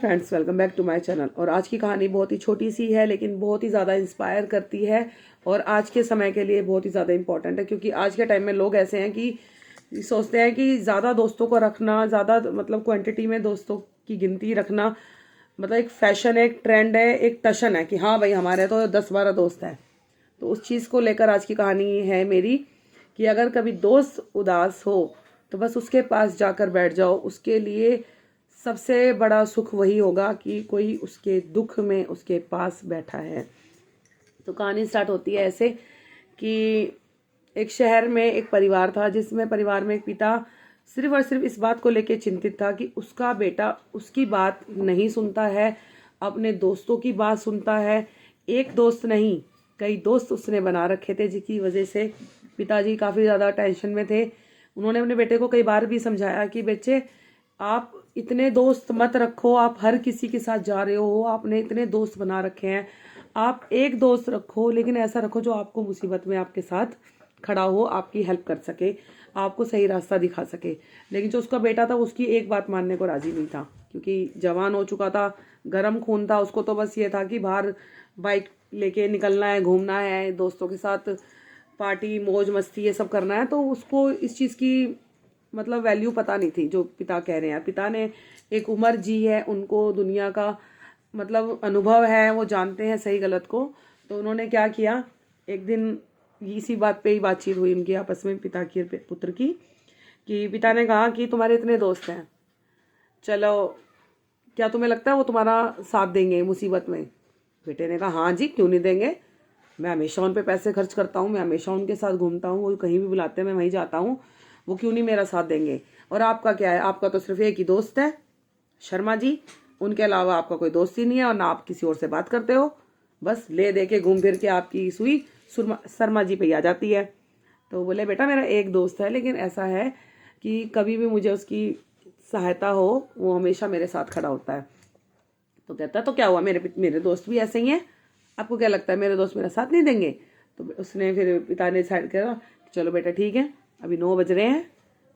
Friends, welcome back to my channel. और आज की कहानी बहुत ही छोटी सी है लेकिन बहुत ही ज़्यादा इंस्पायर करती है और आज के समय के लिए बहुत ही ज़्यादा इंपॉर्टेंट है, क्योंकि आज के टाइम में लोग ऐसे हैं कि सोचते हैं कि ज़्यादा दोस्तों को रखना, ज़्यादा मतलब क्वांटिटी में दोस्तों की गिनती रखना मतलब एक फैशन है, एक ट्रेंड है, एक टशन है कि हाँ भाई हमारे तो 10-12 दोस्त हैं। तो उस चीज़ को लेकर आज की कहानी है मेरी कि अगर कभी दोस्त उदास हो तो बस उसके पास जाकर बैठ जाओ। उसके लिए सबसे बड़ा सुख वही होगा कि कोई उसके दुख में उसके पास बैठा है। तो कहानी स्टार्ट होती है ऐसे कि एक शहर में एक परिवार था, जिसमें परिवार में एक पिता सिर्फ और सिर्फ इस बात को लेकर चिंतित था कि उसका बेटा उसकी बात नहीं सुनता है, अपने दोस्तों की बात सुनता है। एक दोस्त नहीं, कई दोस्त उसने बना रखे थे, जिसकी वजह से पिताजी काफ़ी ज़्यादा टेंशन में थे। उन्होंने अपने बेटे को कई बार भी समझाया कि बच्चे आप इतने दोस्त मत रखो, आप हर किसी के साथ जा रहे हो, आपने इतने दोस्त बना रखे हैं, आप एक दोस्त रखो लेकिन ऐसा रखो जो आपको मुसीबत में आपके साथ खड़ा हो, आपकी हेल्प कर सके, आपको सही रास्ता दिखा सके। लेकिन जो उसका बेटा था उसकी एक बात मानने को राजी नहीं था, क्योंकि जवान हो चुका था, गर्म खून था। उसको तो बस ये था कि बाहर बाइक लेके निकलना है, घूमना है, दोस्तों के साथ पार्टी मौज मस्ती ये सब करना है। तो उसको इस चीज़ की मतलब वैल्यू पता नहीं थी जो पिता कह रहे हैं। पिता ने एक उम्र जी है, उनको दुनिया का मतलब अनुभव है, वो जानते हैं सही गलत को। तो उन्होंने क्या किया, एक दिन इसी बात पे ही बातचीत हुई उनकी आपस में, पिता की और पुत्र की, कि पिता ने कहा कि तुम्हारे इतने दोस्त हैं, चलो क्या तुम्हें लगता है वो तुम्हारा साथ देंगे मुसीबत में? बेटे ने कहा हाँ जी, क्यों नहीं देंगे, मैं हमेशा उन पे पैसे खर्च करता हूँ, मैं हमेशा उनके साथ घूमता हूँ, वो कहीं भी बुलाते हैं मैं वहीं जाता हूँ, वो क्यों नहीं मेरा साथ देंगे? और आपका क्या है, आपका तो सिर्फ एक ही दोस्त है शर्मा जी, उनके अलावा आपका कोई दोस्त ही नहीं है और ना आप किसी और से बात करते हो, बस ले दे के घूम फिर के आपकी सुई शर्मा जी पे ही आ जाती है। तो बोले बेटा मेरा एक दोस्त है, लेकिन ऐसा है कि कभी भी मुझे उसकी सहायता हो वो हमेशा मेरे साथ खड़ा होता है। तो कहता तो क्या हुआ, मेरे दोस्त भी ऐसे ही हैं, आपको क्या लगता है मेरे दोस्त मेरा साथ नहीं देंगे? तो उसने फिर पिता ने डिसाइड करा चलो बेटा ठीक है, अभी 9 बज रहे हैं,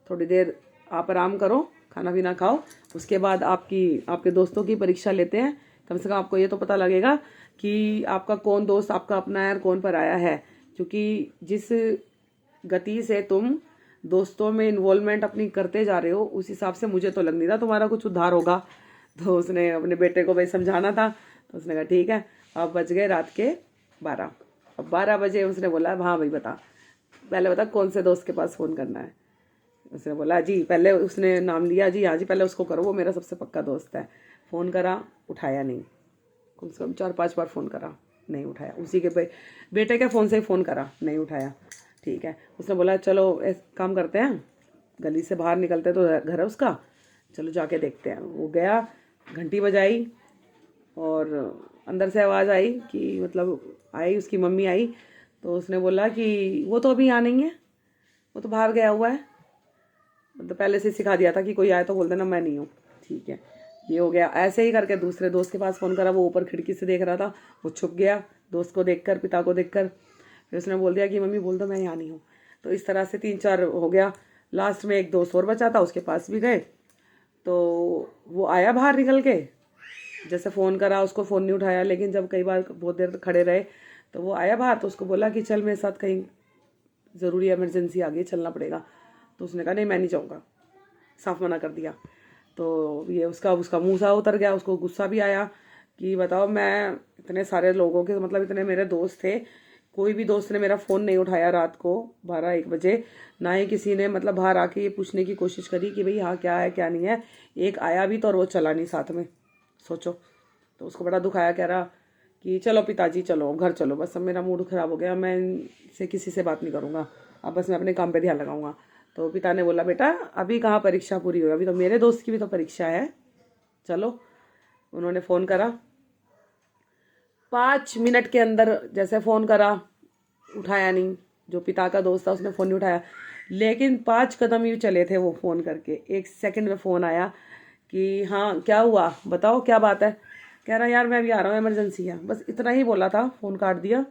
थोड़ी देर आप आराम करो, खाना पीना खाओ, उसके बाद आपके दोस्तों की परीक्षा लेते हैं। कम से कम आपको ये तो पता लगेगा कि आपका कौन दोस्त आपका अपना है और कौन पराया है। क्योंकि जिस गति से तुम दोस्तों में इन्वॉल्वमेंट अपनी करते जा रहे हो, उस हिसाब से मुझे तो लग नहीं रहा तुम्हारा कुछ उद्धार होगा। तो उसने अपने बेटे को भाई समझाना था, तो उसने कहा ठीक है। अब बज गए रात के 12। अब 12 बजे उसने बोला हाँ भाई बता, पहले बता कौन से दोस्त के पास फ़ोन करना है। उसने बोला जी, पहले उसने नाम लिया जी, हाँ जी पहले उसको करो, वो मेरा सबसे पक्का दोस्त है। फ़ोन करा, उठाया नहीं, कम से कम 4-5 बार फ़ोन करा, नहीं उठाया। उसी के बेटे के फ़ोन से ही फ़ोन करा, नहीं उठाया। ठीक है, उसने बोला चलो काम करते हैं, गली से बाहर निकलते तो घर है उसका, चलो जाके देखते हैं। वो गया, घंटी बजाई और अंदर से आवाज़ आई कि मतलब आई, उसकी मम्मी आई। तो उसने बोला कि वो तो अभी यहाँ नहीं है, वो तो बाहर गया हुआ है। मतलब पहले से सिखा दिया था कि कोई आए तो बोल देना मैं नहीं हूँ। ठीक है, ये हो गया। ऐसे ही करके दूसरे दोस्त के पास फ़ोन करा, वो ऊपर खिड़की से देख रहा था, वो छुप गया दोस्त को देखकर, पिता को देखकर। फिर उसने बोल दिया कि मम्मी बोल दो मैं यहाँ नहीं हूँ। तो इस तरह से 3-4 हो गया। लास्ट में एक दोस्त और बचा था, उसके पास भी गए। तो वो आया बाहर निकल के, जैसे फ़ोन करा उसको फ़ोन नहीं उठाया, लेकिन जब कई बार बहुत देर तक खड़े रहे तो वो आया बाहर। तो उसको बोला कि चल मेरे साथ कहीं ज़रूरी इमरजेंसी आ गई, चलना पड़ेगा। तो उसने कहा नहीं मैं नहीं जाऊँगा, साफ मना कर दिया। तो ये उसका मुँह सा उतर गया, उसको गुस्सा भी आया कि बताओ मैं इतने सारे लोगों के मतलब इतने मेरे दोस्त थे, कोई भी दोस्त ने मेरा फ़ोन नहीं उठाया रात को 12-1 बजे, ना ही किसी ने मतलब बाहर आके ये पूछने की कोशिश करी कि भाई हाँ क्या है क्या नहीं है। एक आया भी तो और वो चला नहीं साथ में, सोचो। तो उसको बड़ा दुख आया, कह रहा कि चलो पिताजी चलो घर चलो, बस अब मेरा मूड ख़राब हो गया, मैं इनसे किसी से बात नहीं करूँगा, अब बस मैं अपने काम पे ध्यान लगाऊंगा। तो पिता ने बोला बेटा अभी कहाँ परीक्षा पूरी हुई, अभी तो मेरे दोस्त की भी तो परीक्षा है, चलो। उन्होंने फ़ोन करा, 5 मिनट के अंदर जैसे फ़ोन करा, उठाया नहीं। जो पिता का दोस्त था उसने फ़ोन नहीं उठाया, लेकिन 5 कदम ही चले थे वो फ़ोन करके, 1 सेकंड में फ़ोन आया कि हाँ क्या हुआ बताओ क्या बात है। कह रहा यार मैं अभी आ रहा हूँ, इमरजेंसी है, बस इतना ही बोला था, फ़ोन काट दिया।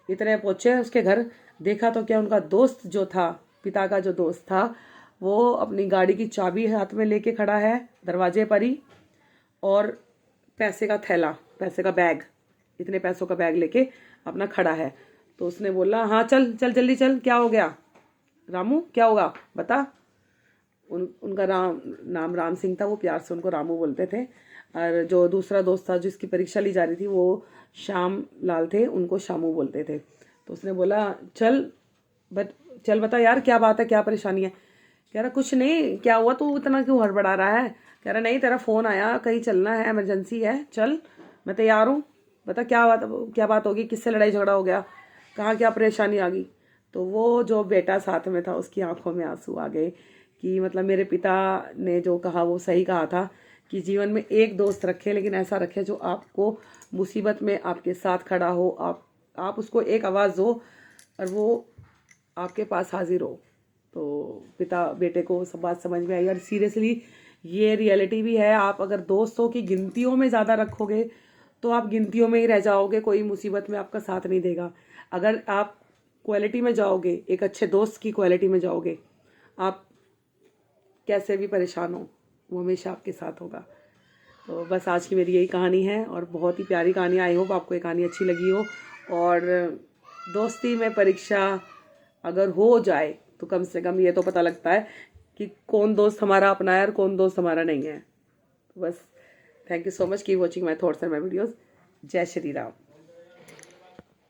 इतने पहुँचे उसके घर, देखा तो क्या उनका दोस्त जो था, पिता का जो दोस्त था, वो अपनी गाड़ी की चाबी हाथ में लेके खड़ा है दरवाजे पर ही, और पैसे का थैला, पैसे का बैग, इतने पैसों का बैग लेके अपना खड़ा है। तो उसने बोला हाँ चल चल जल्दी चल, क्या हो गया रामू, क्या होगा बता। उनका नाम राम सिंह था, वो प्यार से उनको रामू बोलते थे। और जो दूसरा दोस्त था जिसकी परीक्षा ली जा रही थी वो श्याम लाल थे, उनको शामू बोलते थे। तो उसने बोला चल बता यार क्या बात है, क्या परेशानी है। कह रहा कुछ नहीं, क्या हुआ, तू इतना क्यों हड़बड़ा रहा है। कह रहा नहीं तेरा फ़ोन आया, कहीं चलना है, इमरजेंसी है, चल मैं तैयार हूँ, बता क्या बात होगी, किससे लड़ाई झगड़ा हो गया, कहाँ क्या परेशानी आ गई। तो वो जो बेटा साथ में था उसकी आंखों में आंसू आ गए कि मतलब मेरे पिता ने जो कहा वो सही कहा था कि जीवन में एक दोस्त रखे, लेकिन ऐसा रखे जो आपको मुसीबत में आपके साथ खड़ा हो, आप उसको एक आवाज़ दो और वो आपके पास हाजिर हो। तो पिता बेटे को सब बात समझ में आई। और सीरियसली ये रियलिटी भी है, आप अगर दोस्तों की गिनतियों में ज़्यादा रखोगे तो आप गिनतियों में ही रह जाओगे, कोई मुसीबत में आपका साथ नहीं देगा। अगर आप क्वालिटी में जाओगे, एक अच्छे दोस्त की क्वालिटी में जाओगे, आप कैसे भी परेशान हो वो हमेशा आपके साथ होगा। तो बस आज की मेरी यही कहानी है और बहुत ही प्यारी कहानी। आई होप आपको ये कहानी अच्छी लगी हो। और दोस्ती में परीक्षा अगर हो जाए तो कम से कम ये तो पता लगता है कि कौन दोस्त हमारा अपना है और कौन दोस्त हमारा नहीं है। तो बस thank you so much, keep watching my thoughts and my videos. जय श्री राम।